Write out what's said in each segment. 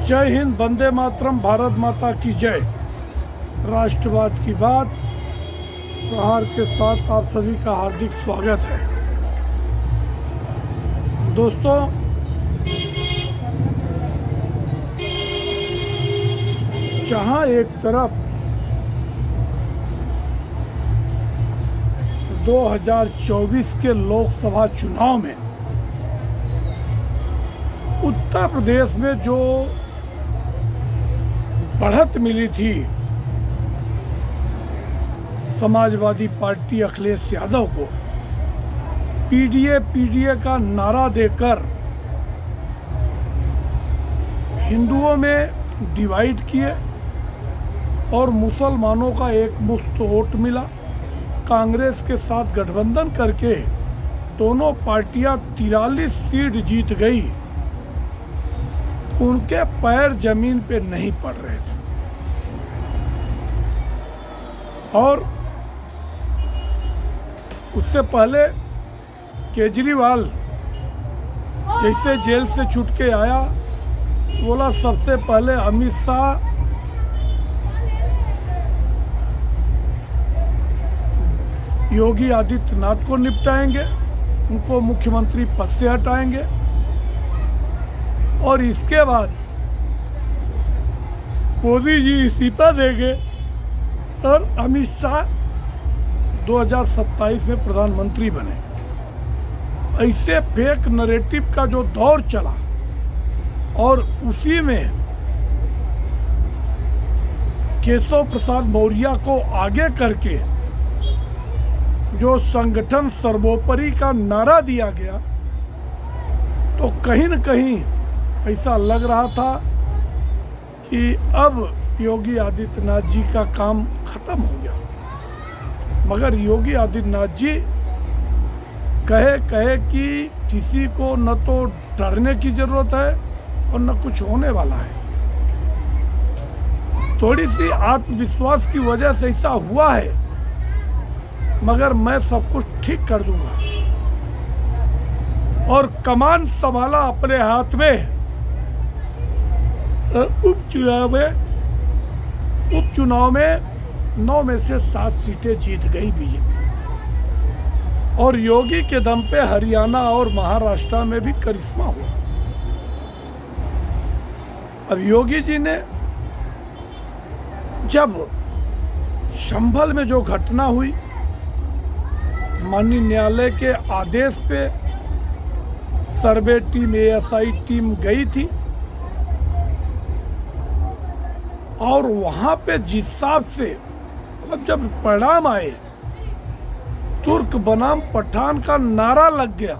जय हिंद, वंदे मातरम, भारत माता की जय। राष्ट्रवाद की बात प्रहार के साथ आप सभी का हार्दिक स्वागत है। दोस्तों, जहां एक तरफ 2024 के लोकसभा चुनाव में उत्तर प्रदेश में जो बढ़त मिली थी समाजवादी पार्टी अखिलेश यादव को, पीडीए का नारा देकर हिंदुओं में डिवाइड किए और मुसलमानों का एक मुश्त वोट मिला। कांग्रेस के साथ गठबंधन करके दोनों पार्टियां 43 सीट जीत गई। उनके पैर जमीन पे नहीं पड़ रहे थे और उससे पहले केजरीवाल जैसे जेल से छूट के आया, बोला सबसे पहले अमित शाह योगी आदित्यनाथ को निपटाएंगे, उनको मुख्यमंत्री पद से हटाएंगे और इसके बाद मोदी जी इस्तीफा देंगे और अमित शाह 2027 में प्रधानमंत्री बने। ऐसे फेक नैरेटिव का जो दौर चला और उसी में केशव प्रसाद मौर्य को आगे करके जो संगठन सर्वोपरि का नारा दिया गया, तो कहीं न कहीं ऐसा लग रहा था कि अब योगी आदित्यनाथ जी का काम खत्म हो गया। मगर योगी आदित्यनाथ जी कहे कि किसी को न तो डरने की जरूरत है और न कुछ होने वाला है। थोड़ी सी आत्मविश्वास की वजह से ऐसा हुआ है, मगर मैं सब कुछ ठीक कर दूंगा और कमान संभाला अपने हाथ में। उपचुनाव में 9 में से 7 सीटें जीत गई बीजेपी और योगी के दम पे हरियाणा और महाराष्ट्र में भी करिश्मा हुआ। अब योगी जी ने जब संभल में जो घटना हुई, माननीय न्यायालय के आदेश पे सर्वे टीम, एएसआई टीम गई थी और वहां पे जिस हिसाब से मतलब जब परिणाम आए, तुर्क बनाम पठान का नारा लग गया,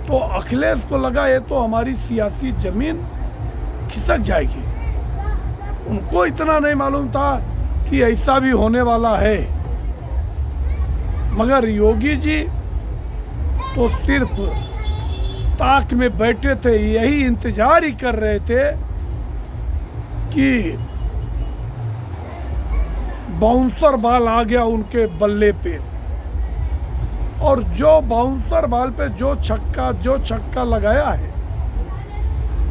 तो अखिलेश को लगा ये तो हमारी सियासी जमीन खिसक जाएगी। उनको इतना नहीं मालूम था कि ऐसा भी होने वाला है। मगर योगी जी तो सिर्फ ताक में बैठे थे, यही इंतजार ही कर रहे थे कि बाउंसर बॉल आ गया उनके बल्ले पे और जो बाउंसर बॉल पे जो छक्का लगाया है,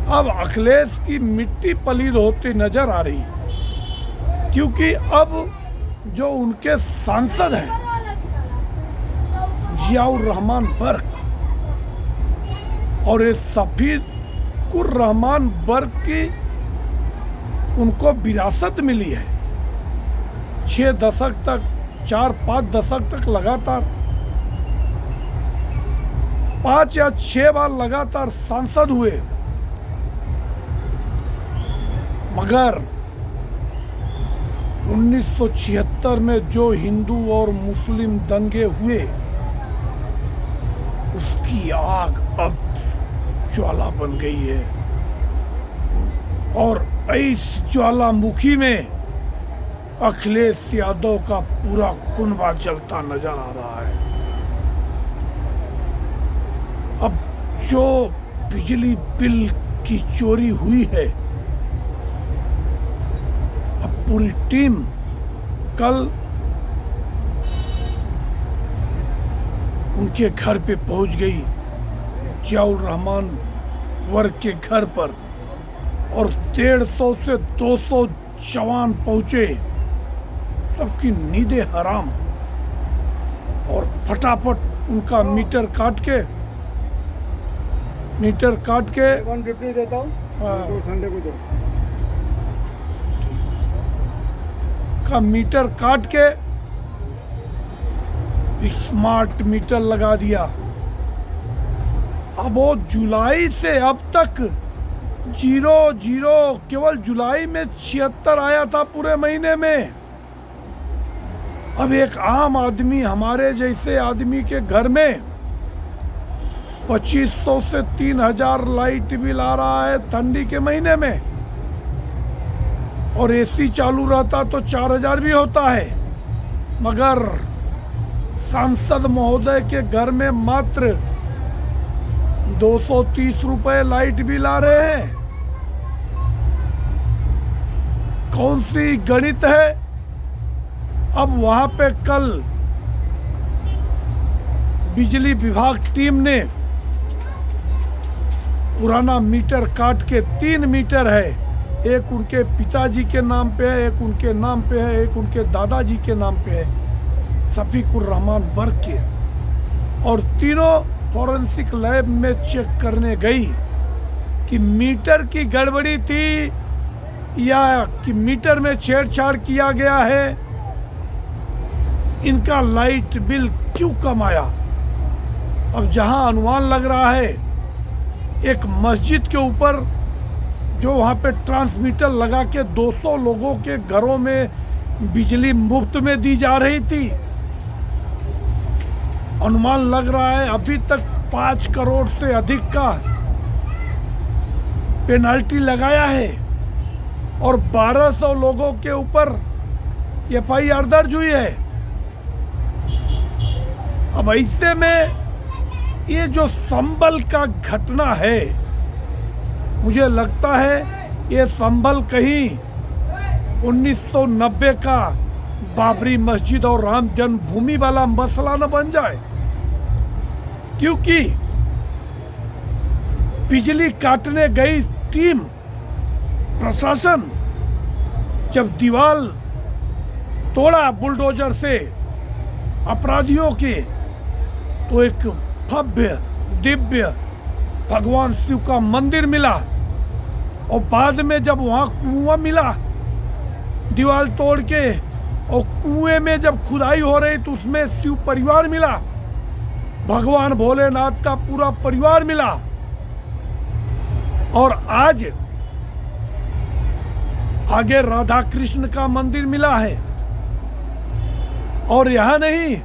अब अखिलेश की मिट्टी पलीद होती नजर आ रही, क्योंकि अब जो उनके सांसद हैं जियाउर रहमान बर्क और ये सफीकुर रहमान बर्क की उनको विरासत मिली है। 6 दशक तक, 4-5 दशक तक लगातार 5 या 6 बार लगातार सांसद हुए। मगर 1976 में जो हिंदू और मुस्लिम दंगे हुए, उसकी आग अब ज्वाला बन गई है और इस ज्वालामुखी में अखिलेश यादव का पूरा कुनबा जलता नजर आ रहा है। अब जो बिजली बिल की चोरी हुई है, अब पूरी टीम कल उनके घर पे पहुंच गई, जियाउर रहमान वर्ग के घर पर, और 150 से 200 जवान पहुंचे, सबकी नींदें हराम, और फटाफट उनका मीटर काट के 150 देता हूँ। हाँ। संडे को दो। का मीटर काट के स्मार्ट मीटर लगा दिया। अब वो जुलाई से अब तक 0 केवल जुलाई में 76 आया था पूरे महीने में। अब एक आम आदमी, हमारे जैसे आदमी के घर में 2500 से 3000 लाइट बिल आ रहा है ठंडी के महीने में, और एसी चालू रहता तो 4000 भी होता है। मगर सांसद महोदय के घर में मात्र 230 रुपए लाइट बिल आ रहे हैं। कौन सी गणित है? अब वहां पे कल बिजली विभाग टीम ने पुराना मीटर काट के 3 मीटर है, एक उनके पिताजी के नाम पे है, एक उनके नाम पे है, एक उनके दादाजी के नाम पे है, शफीकुर रहमान वर्ग के, और तीनों फॉरेंसिक लैब में चेक करने गई कि मीटर की गड़बड़ी थी या कि मीटर में छेड़छाड़ किया गया है, इनका लाइट बिल क्यों कम आया। अब जहां अनुमान लग रहा है एक मस्जिद के ऊपर जो वहां पे ट्रांसमीटर लगा के 200 लोगों के घरों में बिजली मुफ्त में दी जा रही थी, अनुमान लग रहा है अभी तक 5 करोड़ से अधिक का पेनल्टी लगाया है और 1200 लोगों के ऊपर FIR दर्ज हुई है। अब ऐसे में ये जो संभल का घटना है, मुझे लगता है ये संभल कहीं 1990 का बाबरी मस्जिद और राम जन्मभूमि वाला मसला न बन जाए, क्योंकि बिजली काटने गई टीम, प्रशासन जब दीवार तोड़ा बुलडोजर से अपराधियों के, तो एक भव्य दिव्य भगवान शिव का मंदिर मिला, और बाद में जब वहां कुआं मिला दीवार तोड़ के, और कुएं में जब खुदाई हो रही तो उसमें शिव परिवार मिला, भगवान भोलेनाथ का पूरा परिवार मिला, और आज आगे राधा कृष्ण का मंदिर मिला है। और यहां नहीं,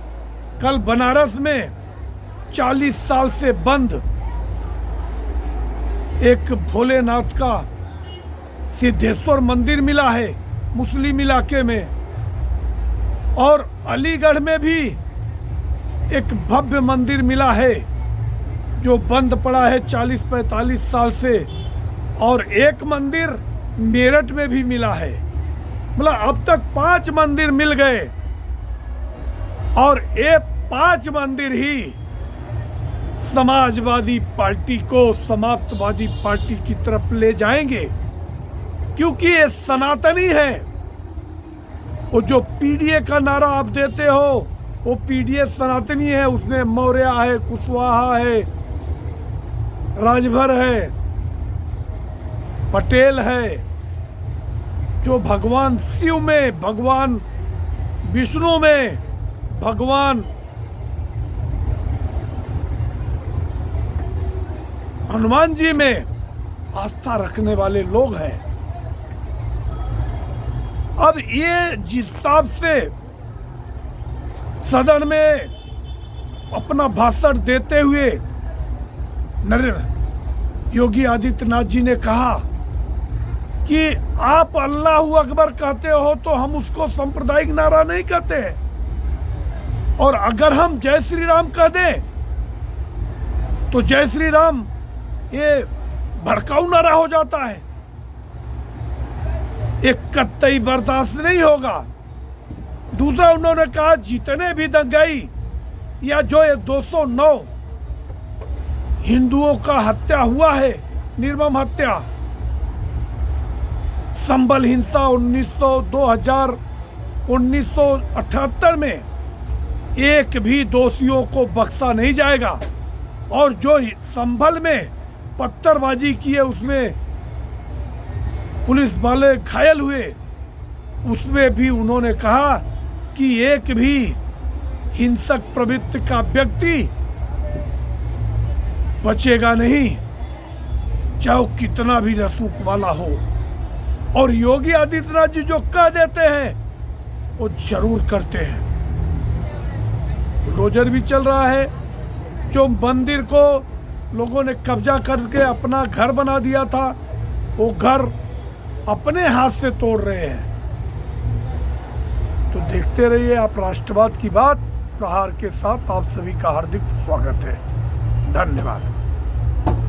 कल बनारस में 40 साल से बंद एक भोलेनाथ का सिद्धेश्वर मंदिर मिला है मुस्लिम इलाके में, और अलीगढ़ में भी एक भव्य मंदिर मिला है जो बंद पड़ा है 40-45 साल से, और एक मंदिर मेरठ में भी मिला है। मतलब अब तक 5 मंदिर मिल गए, और ये 5 मंदिर ही समाजवादी पार्टी को समाप्तवादी पार्टी की तरफ ले जाएंगे, क्योंकि ये सनातनी है। वो जो पीडीए का नारा आप देते हो, वो पीडीए सनातनी है, उसमें मौर्य है, कुशवाहा है, राजभर है, पटेल है। जो भगवान शिव में, भगवान विष्णु में, भगवान हनुमान जी में आस्था रखने वाले लोग हैं। अब ये जिस हिसाब से सदन में अपना भाषण देते हुए नरेंद्र योगी आदित्यनाथ जी ने कहा कि आप अल्लाहू अकबर कहते हो तो हम उसको सांप्रदायिक नारा नहीं कहते हैं, और अगर हम जय श्री राम कह दें तो जय श्री राम ये भड़काऊ नारा हो जाता है, एक कतई बर्दाश्त नहीं होगा। दूसरा उन्होंने कहा जितने भी दंगाई या जो ये 209 हिंदुओं का हत्या हुआ है, निर्मम हत्या, संभल हिंसा 1978 में एक भी दोषियों को बख्शा नहीं जाएगा। और जो संभल में पत्थरबाजी की है उसमें पुलिस वाले घायल हुए, उसमें भी उन्होंने कहा कि एक भी हिंसक प्रवृत्ति का व्यक्ति बचेगा नहीं, चाहे कितना भी रसूख वाला हो। और योगी आदित्यनाथ जी जो कह देते हैं वो जरूर करते हैं। बुलडोजर भी चल रहा है, जो मंदिर को लोगों ने कब्जा करके अपना घर बना दिया था, वो घर अपने हाथ से तोड़ रहे हैं। तो देखते रहिए आप राष्ट्रवाद की बात प्रहार के साथ। आप सभी का हार्दिक स्वागत है। धन्यवाद।